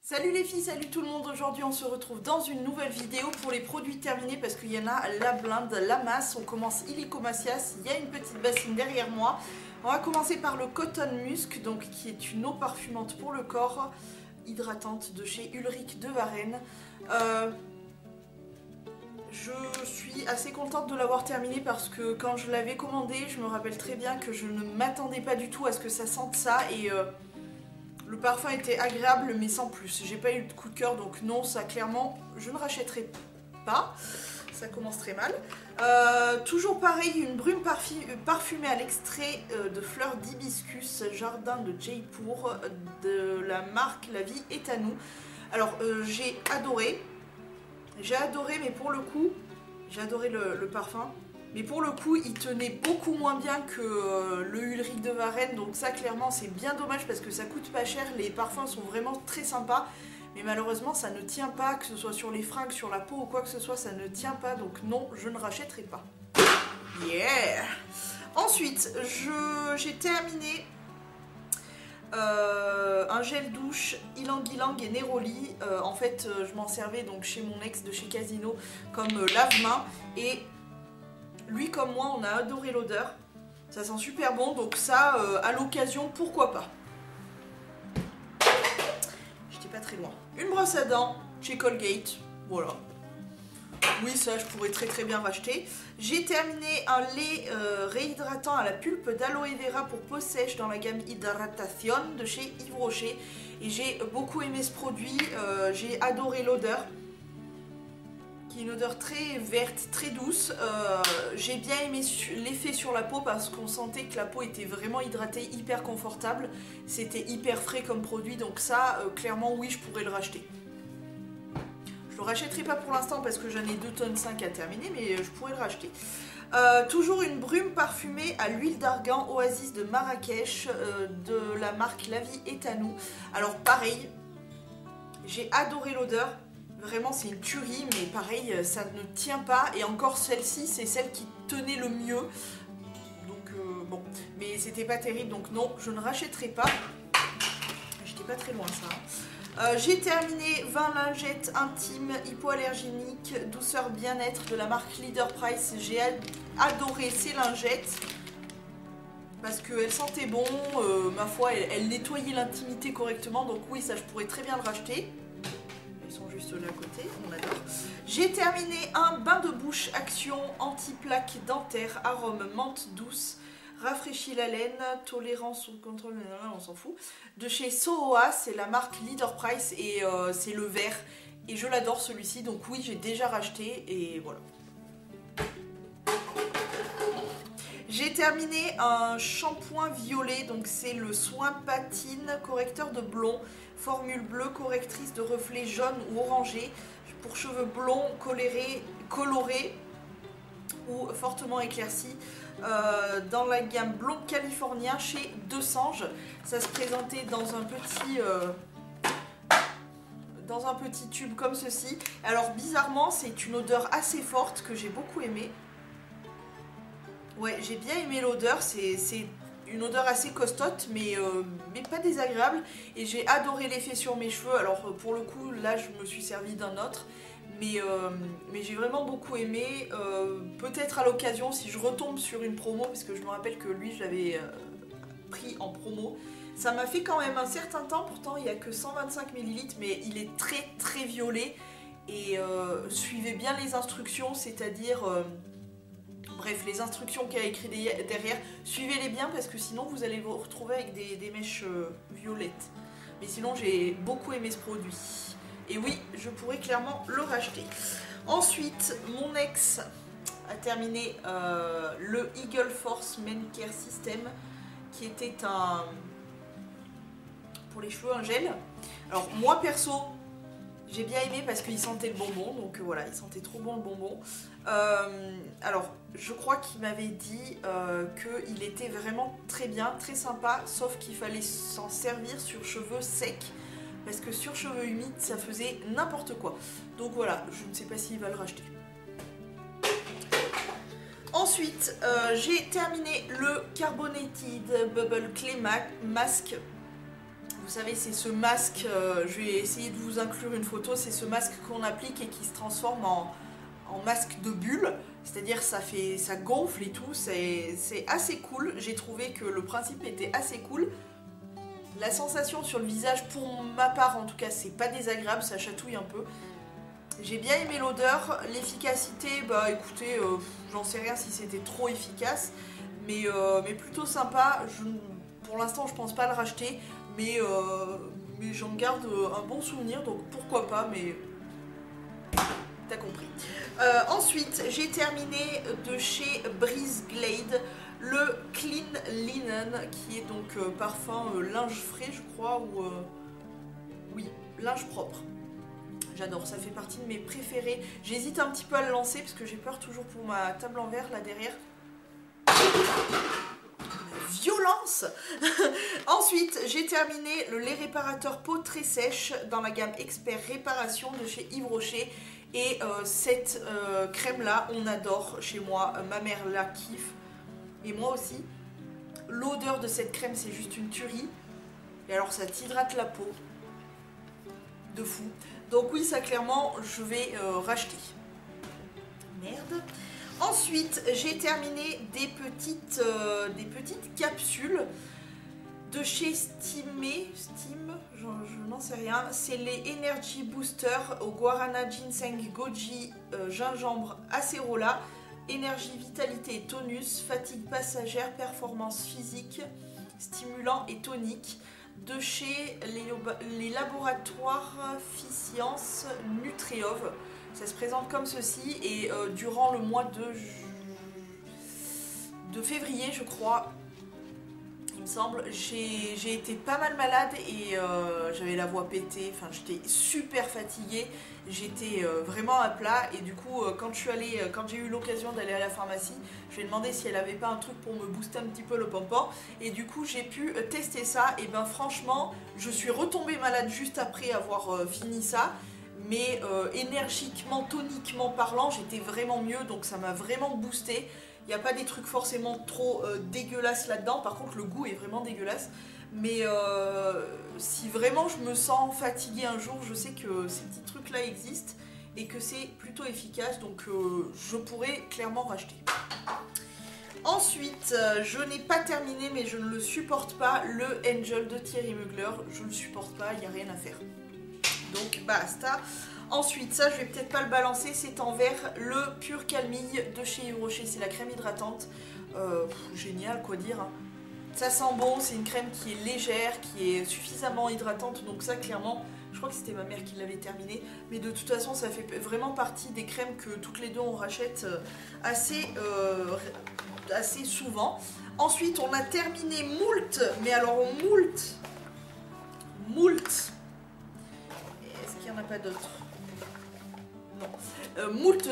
Salut les filles, salut tout le monde. Aujourd'hui on se retrouve dans une nouvelle vidéo pour les produits terminés parce qu'il y en a la blinde, la masse. On commence illico macias, il y a une petite bassine derrière moi. On va commencer par le Cotton Musk, donc qui est une eau parfumante pour le corps, hydratante de chez Ulrich de Varenne. Je suis assez contente de l'avoir terminé parce que quand je l'avais commandé, je me rappelle très bien que je ne m'attendais pas du tout à ce que ça sente ça et le parfum était agréable mais sans plus. J'ai pas eu de coup de cœur donc non, ça clairement je ne rachèterai pas. Ça commence très mal. Toujours pareil, une brume parfumée à l'extrait de fleurs d'hibiscus, jardin de Jaipur, de la marque La Vie est à nous. Alors j'ai adoré mais pour le coup, j'ai adoré le parfum. Mais pour le coup, il tenait beaucoup moins bien que le Ulrich de Varenne. Donc ça, clairement, c'est bien dommage parce que ça coûte pas cher. Les parfums sont vraiment très sympas. Mais malheureusement, ça ne tient pas, que ce soit sur les fringues, sur la peau ou quoi que ce soit, ça ne tient pas. Donc non, je ne rachèterai pas. Yeah! Ensuite, j'ai terminé un gel douche Ylang Ylang et Neroli. En fait, je m'en servais donc chez mon ex de chez Casino comme lave-main. Et lui comme moi, on a adoré l'odeur. Ça sent super bon, donc ça, à l'occasion, pourquoi pas. J'étais pas très loin. Une brosse à dents chez Colgate, voilà. Oui, ça, je pourrais très bien racheter. J'ai terminé un lait réhydratant à la pulpe d'aloe vera pour peau sèche dans la gamme Hydratation de chez Yves Rocher. Et j'ai beaucoup aimé ce produit, j'ai adoré l'odeur. Qui est une odeur très verte, très douce. J'ai bien aimé l'effet sur la peau parce qu'on sentait que la peau était vraiment hydratée, hyper confortable. C'était hyper frais comme produit, donc ça, clairement, oui, je pourrais le racheter. Je le rachèterai pas pour l'instant parce que j'en ai 2,5 tonnes à terminer, mais je pourrais le racheter. Toujours une brume parfumée à l'huile d'argan Oasis de Marrakech de la marque La Vie est à nous. Alors pareil, j'ai adoré l'odeur. Vraiment, c'est une tuerie, mais pareil, ça ne tient pas. Et encore, celle-ci, c'est celle qui tenait le mieux. Donc, bon. Mais c'était pas terrible, donc non, je ne rachèterai pas. J'étais pas très loin, ça. J'ai terminé 20 lingettes intimes hypoallergéniques, douceur bien-être de la marque Leader Price. J'ai adoré ces lingettes. Parce qu'elles sentaient bon. Ma foi, elles nettoyaient l'intimité correctement. Donc oui, ça, je pourrais très bien le racheter. Sont juste là à côté, on adore. J'ai terminé un bain de bouche action anti-plaque dentaire, arôme menthe douce, rafraîchit la laine, tolérance au contrôle, on s'en fout. De chez Sohoa, c'est la marque Leader Price et c'est le vert. Et je l'adore celui-ci, donc oui, j'ai déjà racheté et voilà. J'ai terminé un shampoing violet, donc c'est le soin patine correcteur de blond, formule bleue correctrice de reflets jaunes ou orangés pour cheveux blonds, colorés ou fortement éclaircis dans la gamme blond californien chez Desange. Ça se présentait dans un petit tube comme ceci. Alors bizarrement, c'est une odeur assez forte que j'ai beaucoup aimée. Ouais, j'ai bien aimé l'odeur, c'est une odeur assez costote, mais pas désagréable. Et j'ai adoré l'effet sur mes cheveux. Alors pour le coup, là, je me suis servi d'un autre. Mais j'ai vraiment beaucoup aimé. Peut-être à l'occasion, si je retombe sur une promo, parce que je me rappelle que lui, je l'avais pris en promo. Ça m'a fait quand même un certain temps, pourtant il n'y a que 125 ml, mais il est très violet. Et suivez bien les instructions, c'est-à-dire... bref, les instructions qu'il y a écrites derrière, suivez-les bien parce que sinon vous allez vous retrouver avec des mèches violettes. Mais sinon j'ai beaucoup aimé ce produit. Et oui, je pourrais clairement le racheter. Ensuite, mon ex a terminé le Eagle Force Men Care System qui était pour les cheveux un gel. Alors moi perso, j'ai bien aimé parce qu'il sentait le bonbon, donc voilà, il sentait trop bon le bonbon. Alors, je crois qu'il m'avait dit qu'il était vraiment très bien, très sympa, sauf qu'il fallait s'en servir sur cheveux secs, parce que sur cheveux humides, ça faisait n'importe quoi. Donc voilà, je ne sais pas s'il va le racheter. Ensuite, j'ai terminé le Carbonated Bubble Clay Mask. Vous savez, c'est ce masque, je vais essayer de vous inclure une photo, c'est ce masque qu'on applique et qui se transforme en masque de bulle, c'est-à-dire ça gonfle et tout, c'est assez cool. J'ai trouvé que le principe était assez cool. La sensation sur le visage, pour ma part en tout cas, c'est pas désagréable, ça chatouille un peu. J'ai bien aimé l'odeur, l'efficacité, bah écoutez, j'en sais rien si c'était trop efficace, mais plutôt sympa. Pour l'instant, je pense pas le racheter, mais j'en garde un bon souvenir, donc pourquoi pas, mais t'as compris. Ensuite, j'ai terminé de chez Breeze Glade le Clean Linen, qui est donc parfum linge frais, je crois, ou oui, linge propre. J'adore, ça fait partie de mes préférés. J'hésite un petit peu à le lancer parce que j'ai peur toujours pour ma table en verre là derrière. Violence. Ensuite, j'ai terminé le lait réparateur peau très sèche dans la gamme Expert Réparation de chez Yves Rocher. Et cette crème là, on adore chez moi. Ma mère la kiffe. Et moi aussi. L'odeur de cette crème, c'est juste une tuerie. Et alors, ça t'hydrate la peau. De fou. Donc oui, ça clairement, je vais racheter. Merde. Ensuite, j'ai terminé des petites capsules de chez Steam, je n'en sais rien. C'est les Energy Booster au Guarana, Ginseng, Goji, gingembre, acérola, énergie, vitalité et tonus, fatigue passagère, performance physique, stimulant et tonique. De chez les laboratoires Ficience Nutriov. Ça se présente comme ceci et durant le mois de février, je crois, il me semble, j'ai été pas mal malade et j'avais la voix pétée, enfin j'étais super fatiguée, j'étais vraiment à plat et du coup quand j'ai eu l'occasion d'aller à la pharmacie, je lui ai demandé si elle avait pas un truc pour me booster un petit peu le pompon et du coup j'ai pu tester ça et ben franchement je suis retombée malade juste après avoir fini ça. Mais énergiquement, toniquement parlant, j'étais vraiment mieux, donc ça m'a vraiment boosté. Il n'y a pas des trucs forcément trop dégueulasses là-dedans, par contre le goût est vraiment dégueulasse. Mais si vraiment je me sens fatiguée un jour, je sais que ces petits trucs-là existent et que c'est plutôt efficace, donc je pourrais clairement racheter. Ensuite, je n'ai pas terminé, mais je ne le supporte pas, le Angel de Thierry Mugler. Je ne le supporte pas, il n'y a rien à faire. Donc basta. Ensuite, ça je vais peut-être pas le balancer, c'est en verre, le Pur Calmille de chez Yves Rocher, c'est la crème hydratante. Génial, quoi dire. Hein. Ça sent bon, c'est une crème qui est légère, qui est suffisamment hydratante, donc ça clairement, je crois que c'était ma mère qui l'avait terminé, mais de toute façon ça fait vraiment partie des crèmes que toutes les deux on rachète assez souvent. Ensuite, on a terminé Moult, mais alors Moult. Est-ce qu'il n'y en a pas d'autres? Non. Moult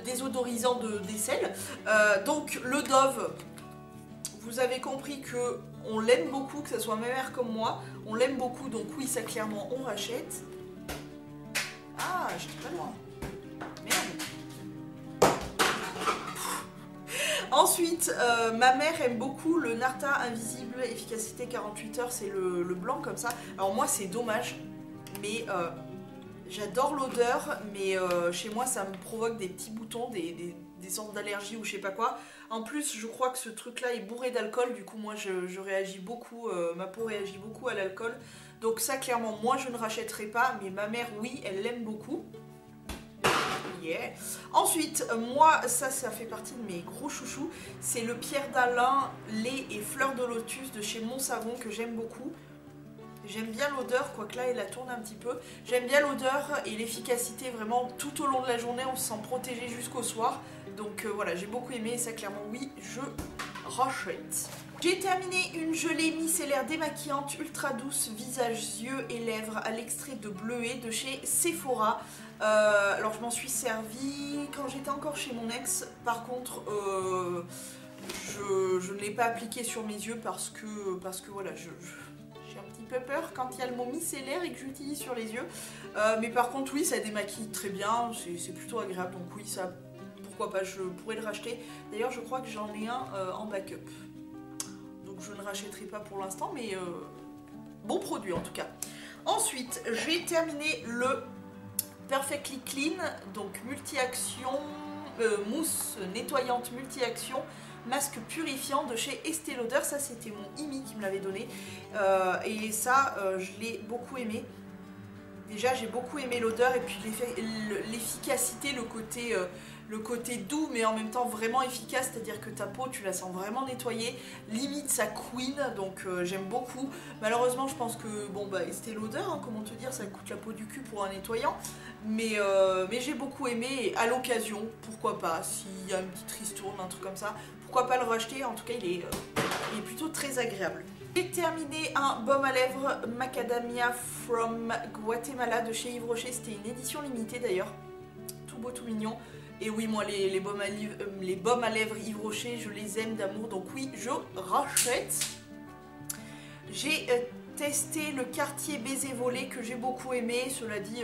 désodorisant de vaisselle. Donc le Dove, vous avez compris que on l'aime beaucoup, que ce soit ma mère comme moi, on l'aime beaucoup, donc oui, ça clairement on rachète. Ah, j'étais pas loin. Merde. Ensuite, ma mère aime beaucoup le Narta Invisible, efficacité 48 heures, c'est le blanc comme ça. Alors moi c'est dommage, mais j'adore l'odeur, mais chez moi ça me provoque des petits boutons, des sortes d'allergies ou je sais pas quoi. En plus je crois que ce truc là est bourré d'alcool, du coup moi je réagis beaucoup, ma peau réagit beaucoup à l'alcool. Donc ça clairement moi je ne rachèterai pas, mais ma mère oui, elle l'aime beaucoup. Yeah. Ensuite, moi, ça fait partie de mes gros chouchous. C'est le Pierre d'Alain lait et fleurs de lotus de chez Mon Savon que j'aime beaucoup. J'aime bien l'odeur, quoique là, elle la tourne un petit peu. J'aime bien l'odeur et l'efficacité, vraiment, tout au long de la journée, on se sent protégé jusqu'au soir. Donc voilà, j'ai beaucoup aimé et ça, clairement, oui, je rachète. J'ai terminé une gelée micellaire démaquillante ultra douce, visage, yeux et lèvres à l'extrait de bleuet de chez Sephora. Alors je m'en suis servi quand j'étais encore chez mon ex. Par contre, je ne l'ai pas appliqué sur mes yeux parce que voilà, j'ai un petit peu peur quand il y a le mot micellaire et que j'utilise sur les yeux. Mais par contre, oui, ça démaquille très bien, c'est plutôt agréable. Donc oui, ça, pourquoi pas, je pourrais le racheter. D'ailleurs, je crois que j'en ai un en backup. Donc je ne rachèterai pas pour l'instant, mais bon produit en tout cas. Ensuite, j'ai terminé le Perfectly Clean, donc multi-action, mousse nettoyante multi-action, masque purifiant de chez Estée Lauder. Ça c'était mon Imi qui me l'avait donné et ça je l'ai beaucoup aimé. Déjà j'ai beaucoup aimé l'odeur et puis l'efficacité, le côté doux mais en même temps vraiment efficace, c'est-à-dire que ta peau tu la sens vraiment nettoyée, limite ça couine, donc j'aime beaucoup. Malheureusement je pense que bon bah Estée Lauder, hein, comment te dire, ça coûte la peau du cul pour un nettoyant, mais j'ai beaucoup aimé et à l'occasion, pourquoi pas, s'il y a une petite ristourne, un truc comme ça, pourquoi pas le racheter, en tout cas il est plutôt très agréable. J'ai terminé un baume à lèvres Macadamia from Guatemala de chez Yves Rocher, c'était une édition limitée d'ailleurs, tout beau tout mignon. Et oui, moi les baumes à lèvres Yves Rocher, je les aime d'amour, donc oui, je rachète. J'ai testé le Cartier Baiser Volé que j'ai beaucoup aimé, cela dit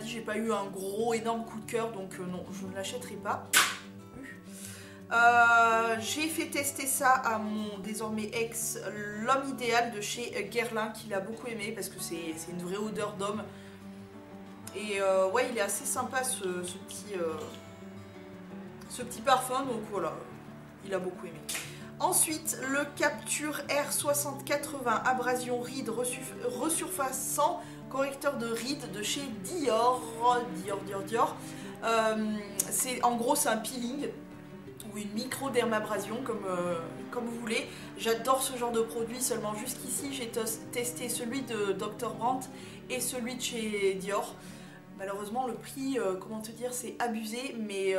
j'ai pas eu un gros énorme coup de cœur, donc non, je ne l'achèterai pas. J'ai fait tester ça à mon désormais ex, l'homme idéal de chez Guerlain, qui l'a beaucoup aimé parce que c'est une vraie odeur d'homme. Et ouais, il est assez sympa ce petit parfum, donc voilà, il a beaucoup aimé. Ensuite, le Capture Air 6080 Abrasion Rides resurfaçant correcteur de rides de chez Dior. En gros, c'est un peeling ou une micro-dermabrasion comme vous voulez. J'adore ce genre de produit, seulement jusqu'ici j'ai testé celui de Dr. Brandt et celui de chez Dior. Malheureusement le prix, comment te dire, c'est abusé, mais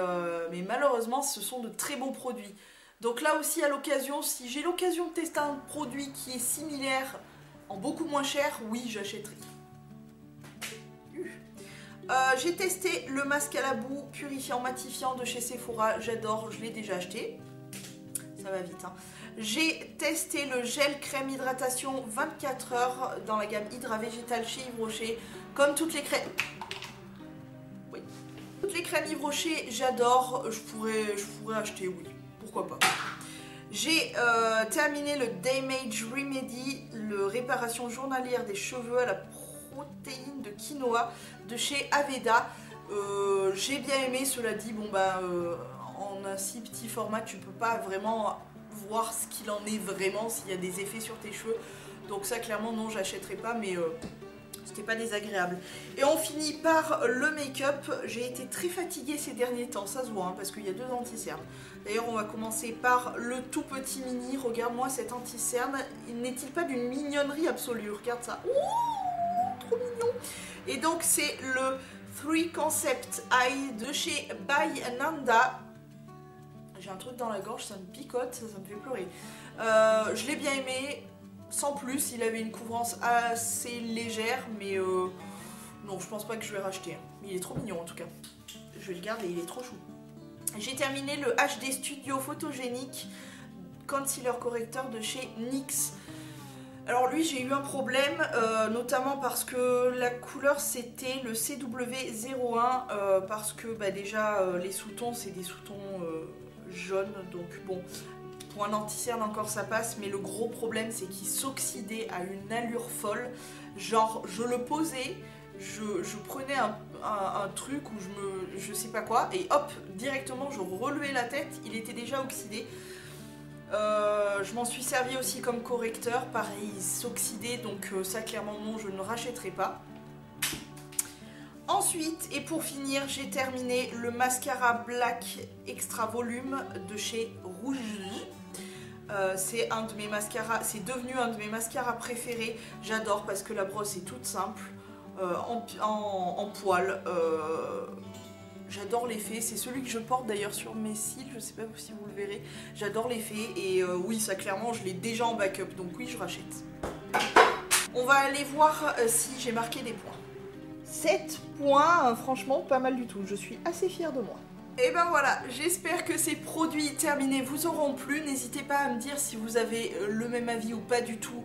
malheureusement ce sont de très bons produits. Donc là aussi à l'occasion, si j'ai l'occasion de tester un produit qui est similaire en beaucoup moins cher, oui j'achèterai. J'ai testé le masque à la boue purifiant matifiant de chez Sephora, j'adore, je l'ai déjà acheté, ça va vite hein. J'ai testé le gel crème hydratation 24 heures dans la gamme Hydra Végétal chez Yves Rocher, comme toutes les crèmes. Oui. Toutes les crèmes Yves Rocher, j'adore, je pourrais acheter, oui, pourquoi pas. J'ai terminé le Damage Remedy, le réparation journalière des cheveux à la protéine de quinoa de chez Aveda. J'ai bien aimé, cela dit, bon bah en un si petit format tu peux pas vraiment voir ce qu'il en est vraiment, s'il y a des effets sur tes cheveux, donc ça clairement non j'achèterai pas, mais c'était pas désagréable. Et on finit par le make-up. J'ai été très fatiguée ces derniers temps, ça se voit hein, parce qu'il y a 2 anti-cernes. D'ailleurs on va commencer par le tout petit mini, regarde-moi cet anti-cerne, n'est-il pas d'une mignonnerie absolue, regarde ça. Ouh, trop mignon. Et donc c'est le 3 Concept Eye de chez By Nanda. J'ai un truc dans la gorge, ça me picote, ça me fait pleurer. Je l'ai bien aimé, sans plus, il avait une couvrance assez légère, mais non, je pense pas que je vais racheter. Mais il est trop mignon en tout cas. Je vais le garder, il est trop chou. J'ai terminé le HD Studio Photogénique Concealer Correcteur de chez NYX. Alors lui j'ai eu un problème, notamment parce que la couleur c'était le CW01, parce que bah, déjà les sous-tons c'est des sous-tons jaunes, donc bon, pour un anti-cerne encore ça passe, mais le gros problème c'est qu'il s'oxydait à une allure folle, genre je le posais, je prenais un truc où je sais pas quoi, et hop, directement je relevais la tête, il était déjà oxydé. Je m'en suis servi aussi comme correcteur, pareil, il s'oxydait, donc ça clairement non, je ne rachèterai pas. Ensuite, et pour finir, j'ai terminé le mascara Black Extra Volume de chez Rouge. C'est un de mes mascaras, c'est devenu un de mes mascaras préférés. J'adore parce que la brosse est toute simple, en poil. J'adore l'effet, c'est celui que je porte d'ailleurs sur mes cils, je sais pas si vous le verrez. J'adore l'effet et oui, ça clairement, je l'ai déjà en backup, donc oui, je rachète. On va aller voir si j'ai marqué des points. 7 points, franchement pas mal du tout, je suis assez fière de moi. Et ben voilà, j'espère que ces produits terminés vous auront plu. N'hésitez pas à me dire si vous avez le même avis ou pas du tout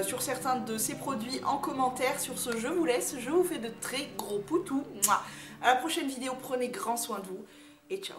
sur certains de ces produits en commentaire. Sur ce, je vous laisse, je vous fais de très gros poutous. À la prochaine vidéo, prenez grand soin de vous et ciao.